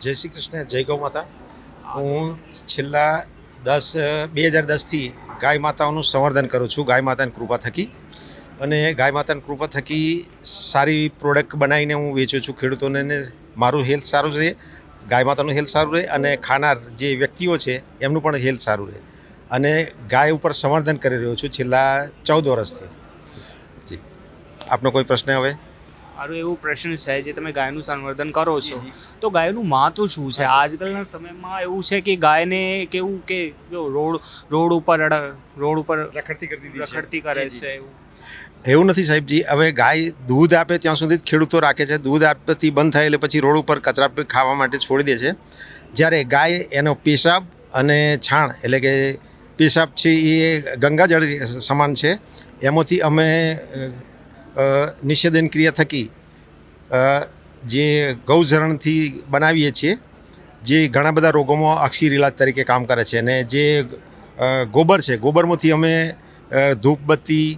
જય શ્રી કૃષ્ણ, જય ગૌ માતા. હું છેલ્લા 2010થી ગાય માતાઓનું સંવર્ધન કરું છું, ગાય માતાની કૃપા થકી. અને ગાય માતાની કૃપા થકી સારી પ્રોડક્ટ બનાવીને હું વેચું છું ખેડૂતોને, ને મારું હેલ્થ સારું રહે, ગાય માતાનું હેલ્થ સારું રહે અને ખાનાર જે વ્યક્તિઓ છે એમનું પણ હેલ્થ સારું રહે. અને ગાય ઉપર સંવર્ધન કરી રહ્યો છું છેલ્લા 14 વર્ષથી. જી, આપનો કોઈ પ્રશ્ન હવે? મારું એવું પ્રશ્ન છે, જે તમે ગાયનું સંવર્ધન કરો છો તો ગાયનું મહત્વ શું છે? આજકાલના સમયમાં એવું છે કે ગાયને કેવું કે જો રોડ ઉપર રખડતી કરે છે એવું નથી સાહેબજી. હવે ગાય દૂધ આપે ત્યાં સુધી જ ખેડૂતો રાખે છે. દૂધ આપવાથી બંધ થાય એટલે પછી રોડ ઉપર કચરા ખાવા માટે છોડી દે છે. જ્યારે ગાય એનો પેશાબ અને છાણ, એટલે કે પેશાબ છે એ ગંગાજળ સમાન છે, એમાંથી અમે નિષેધન ક્રિયા થકી જે ગૌઝરણથી બનાવીએ છીએ, જે ઘણા બધા રોગોમાં અક્ષીર ઇલાજ તરીકે કામ કરે છે. અને જે ગોબર છે, ગોબરમાંથી અમે ધૂપબત્તી,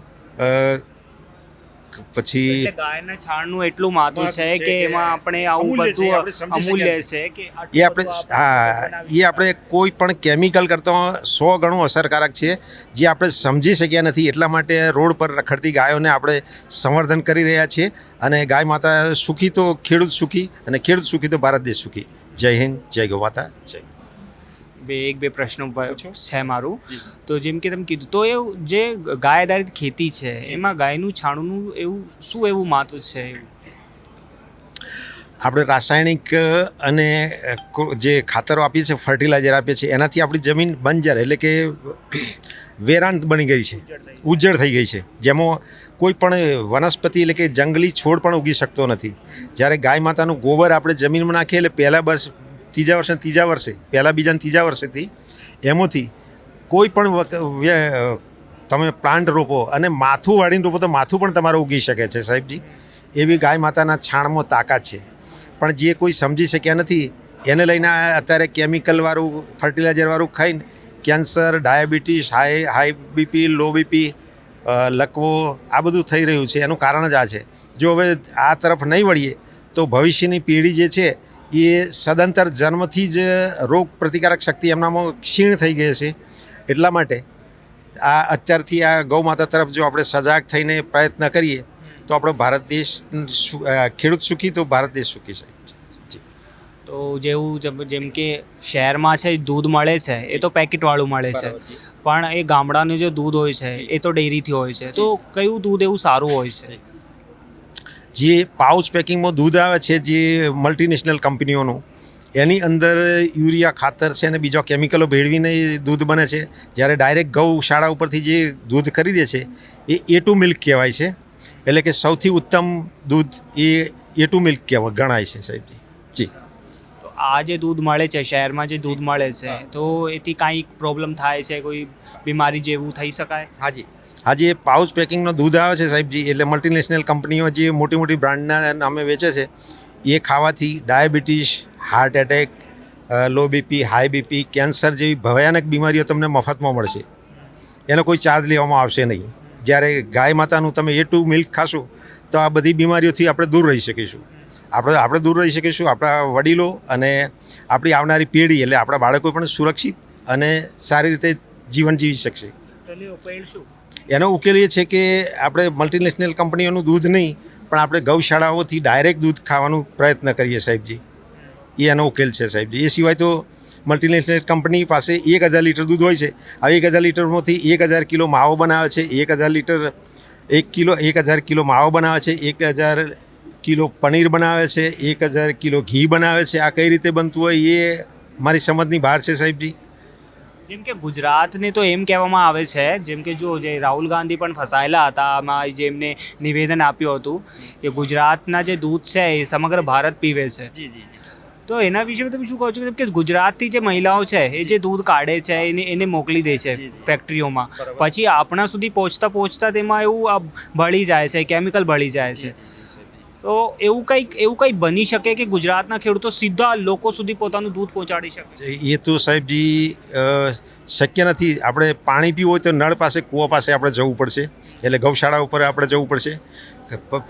પછી ગાયના છાણનું એટલું મહત્વ છે કે એમાં આપણે આવું બધું અમૂલ્ય છે કે એ આપણે કોઈ પણ કેમિકલ કરતાં 100 ગણું અસરકારક છે, જે આપણે સમજી શક્યા નથી. એટલા માટે રોડ પર રખડતી ગાયોને આપણે સંવર્ધન કરી રહ્યા છીએ. અને ગાય માતા સુખી તો ખેડૂત સુખી, અને ખેડૂત સુખી તો ભારત દેશ સુખી. જય હિન્દ, જય ગૌ માતા, જય. બે પ્રશ્નો છે મારું. તો જેમ કે તમે કીધું, તો એવું જે ગાય આધારિત ખેતી છે એમાં ગાયનું છાણનું એવું મહત્વ છે? આપણે રાસાયણિક અને જે ખાતરો આપીએ છીએ, ફર્ટિલાઇઝર આપીએ છીએ, એનાથી આપણી જમીન બંજર, એટલે કે વેરાન બની ગઈ છે, ઉજ્જડ થઈ ગઈ છે, જેમાં કોઈ પણ વનસ્પતિ, એટલે કે જંગલી છોડ પણ ઉગી શકતો નથી. જ્યારે ગાય માતાનું ગોબર આપણે જમીનમાં નાખીએ એટલે ત્રીજા વર્ષે પહેલાં બીજા ને ત્રીજા વર્ષેથી એમાંથી કોઈ પણ તમે પ્લાન્ટ રોપો અને માથું વાળીને રોપો તો માથું પણ તમારું ઉગી શકે છે સાહેબજી. એવી ગાય માતાના છાણમાં તાકાત છે. પણ જે કોઈ સમજી શક્યા નથી, એને લઈને અત્યારે કેમિકલવાળું, ફર્ટિલાઇઝરવાળું ખાઈને cancer, diabetes, high BP, low BP, લકવો, આ બધું થઈ રહ્યું છે. એનું કારણ જ આ છે. જો હવે આ તરફ નહીં વળીએ તો ભવિષ્યની પેઢી જે છે એ સદંતર જન્મથી જ રોગ પ્રતિકારક શક્તિ એમનામાં ક્ષીણ થઈ ગઈ છે. એટલા માટે અત્યારથી આ ગૌ માતા તરફ જો આપણે સજાગ થઈને પ્રયત્ન કરીએ તો આપણો ભારત દેશ, ખેડૂત સુખી તો ભારત દેશ સુખી છે. તો જેમ કે શહેરમાં છે દૂધ મળે છે એ તો પેકેટવાળું મળે છે, પણ એ ગામડાનું જે દૂધ હોય છે એ તો ડેરીથી હોય છે. તો કયું દૂધ એવું સારું હોય છે? જે પાઉચ પેકિંગમાં દૂધ આવે છે, જે મલ્ટીનેશનલ કંપનીઓનું, એની અંદર યુરિયા ખાતર છે અને બીજા કેમિકલો ભેળવીને દૂધ બને છે. જ્યારે ડાયરેક્ટ ગૌશાળા ઉપરથી જે દૂધ ખરીદે છે એ A2 મિલ્ક કહેવાય છે. એટલે કે સૌથી ઉત્તમ દૂધ એ A2 મિલ્ક ગણાય છે સાહેબજી. જી. તો આ જે દૂધ મળે છે, શહેરમાં જે દૂધ મળે છે, તો એથી કાંઈ પ્રોબ્લેમ થાય છે? કોઈ બીમારી જેવું થઈ શકાય? હાજી, આજે પાઉચ પેકિંગનો દૂધ આવે છે સાહેબજી, એટલે મલ્ટીનેશનલ કંપનીઓ જે મોટી બ્રાન્ડના નામે વેચે છે, એ ખાવાથી diabetes, heart attack, low BP, high BP, cancer જેવી ભયાનક બીમારીઓ તમને મફતમાં મળશે. એનો કોઈ ચાર્જ લેવામાં આવશે નહીં. જ્યારે ગાય માતાનું તમે A2 મિલ્ક ખાશો તો આ બધી બીમારીઓથી આપણે દૂર રહી શકીશું. આપણે દૂર રહી શકીશું, આપણા વડીલો અને આપણી આવનારી પેઢી, એટલે આપણા બાળકો પણ સુરક્ષિત અને સારી રીતે જીવન જીવી શકશે. એનો ઉકેલ એ છે કે આપણે મલ્ટીનેશનલ કંપનીઓનું દૂધ નહીં, પણ આપણે ગૌશાળાઓથી ડાયરેક્ટ દૂધ ખાવાનો પ્રયત્ન કરીએ સાહેબજી. એ એનો ઉકેલ છે સાહેબજી. એ સિવાય તો મલ્ટીનેશનલ કંપની પાસે 1000 લીટર દૂધ હોય છે. આ 1000 લીટરમાંથી 1000 કિલો માવો બનાવે છે, 1000 કિલો માવો બનાવે છે, 1000 કિલો પનીર બનાવે છે, 1000 કિલો ઘી બનાવે છે. આ કઈ રીતે બનતું હોય એ મારી સમજની બહાર છે સાહેબજી. જેમ કે ગુજરાતને તો એમ કહેવામાં આવે છે, જેમ કે જો જે રાહુલ ગાંધી પણ ફસાયેલા હતા આમાં, જેમને નિવેદન આપ્યું હતું કે ગુજરાતના જે દૂધ છે એ સમગ્ર ભારત પીવે છે. તો એના વિશે તમે શું કહો છો? કે ગુજરાતથી જે મહિલાઓ છે એ જે દૂધ કાઢે છે એને મોકલી દે છે ફેક્ટરીઓમાં, પછી આપણા સુધી પહોંચતા તેમાં એવું ભળી જાય છે, કેમિકલ ભળી જાય છે. તો એવું કંઈક બની શકે કે ગુજરાતના ખેડૂતો સીધા લોકો સુધી પોતાનું દૂધ પહોંચાડી શકે? એ તો સાહેબજી શક્ય નથી. આપણે પાણી પીવું હોય તો નળ પાસે, કૂવા પાસે આપણે જવું પડશે, એટલે ગૌશાળા ઉપર આપણે જવું પડશે,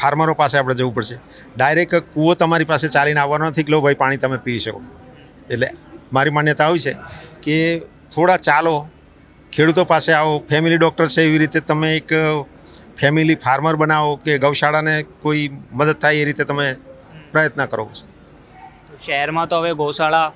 ફાર્મરો પાસે આપણે જવું પડશે. ડાયરેક્ટ કૂવો તમારી પાસે ચાલીને આવવાનો નથી કે લો ભાઈ પાણી તમે પી શકો. એટલે મારી માન્યતા આવી છે કે થોડા ચાલો, ખેડૂતો પાસે આવો, ફેમિલી ડૉક્ટર છે એવી રીતે તમે એક ફેમિલી ફાર્મર બનાવો કે ગૌશાળાને કોઈ મદદ થાય એ રીતે તમે પ્રયત્ન કરો. શહેરમાં તો હવે ગૌશાળા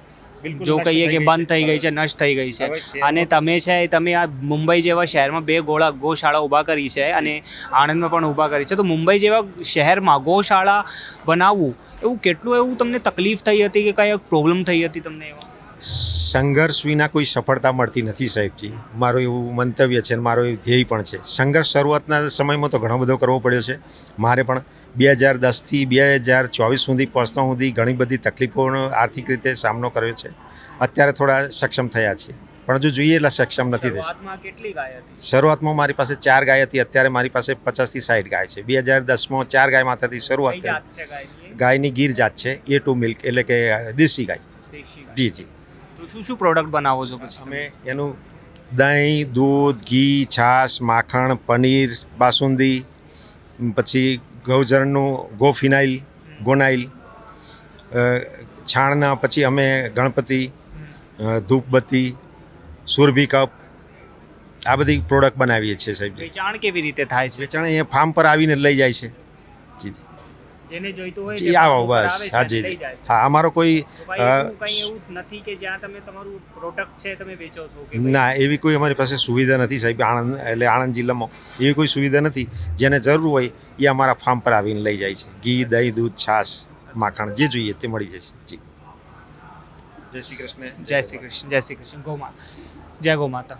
જો કહીએ કે બંધ થઈ ગઈ છે, નષ્ટ થઈ ગઈ છે. અને તમે આ મુંબઈ જેવા શહેરમાં 2 ગૌશાળા ઊભા કરી છે અને આણંદમાં પણ ઊભા કરી છે. તો મુંબઈ જેવા શહેરમાં ગૌશાળા બનાવવું એવું તમને તકલીફ થઈ હતી કે કઈ પ્રોબ્લેમ થઈ હતી તમને? એવા સંઘર્ષ વિના કોઈ સફળતા મળતી નથી સાહેબજી, મારું એવું મંતવ્ય છે અને મારો એવું ધ્યેય પણ છે. સંઘર્ષ શરૂઆતના સમયમાં તો ઘણો બધો કરવો પડ્યો છે. મારે પણ 2010થી 2024 સુધી પહોંચતા સુધી ઘણી બધી તકલીફોનો આર્થિક રીતે સામનો કર્યો છે. અત્યારે થોડા સક્ષમ થયા છે, પણ હજુ જોઈએ એટલા સક્ષમ નથી થઈ. શરૂઆતમાં કેટલી ગાય હતી? શરૂઆતમાં મારી પાસે 4 ગાય હતી, અત્યારે મારી પાસે 50 થી 60 ગાય છે. 2010માં 4 ગાય માથાથી શરૂઆત કઈ કરી. જાત છે ગાયની? ગાયની ગીર જાત છે, A2 મિલ્ક એટલે કે દેશી ગાય. દેશી ગાય. જી જી. તો શું પ્રોડક્ટ બનાવો છો પછી? અમે એનું દહીં, દૂધ, ઘી, છાશ, માખણ, પનીર, બાસુંદી, પછી ગૌજરનું ગોફિનાઇલ, ગોનાઇલ, છાણના પછી અમે ગણપતિ, ધૂપબત્તી, સુરભી કપ, આ બધી પ્રોડક્ટ બનાવીએ છીએ સાહેબ. વેચાણ કેવી રીતે થાય છે? વેચાણ અહીંયા ફાર્મ પર આવીને લઈ જાય છે. જી જી. જેને જોઈતું હોય જી તે આવો farm ઉપર બસ. આવે છે હા અને જી લઈ જી. જાય છે. હા, અમારો કોઈ તો ભાઈ કંઈ એવું નથી કે જ્યાં તમે તમારું પ્રોડક્ટ છે તમે વેચો છો કે ભાઈ? ના, એવી કોઈ અમારી પાસે સુવિધા નથી સાહેબ. આણંદ જિલ્લામાં એવી કોઈ સુવિધા નથી. જેને જરૂર હોય એ અમારા ફાર્મ પર આવીને લઈ જાય છે. ઘી, દહીં, દૂધ, છાશ, માખણ જે જોઈએ તે મળી જશે. જી. જય શ્રી કૃષ્ણ. જય શ્રી કૃષ્ણ. જય શ્રી કૃષ્ણ. ગૌ માતા. જય ગૌ માતા.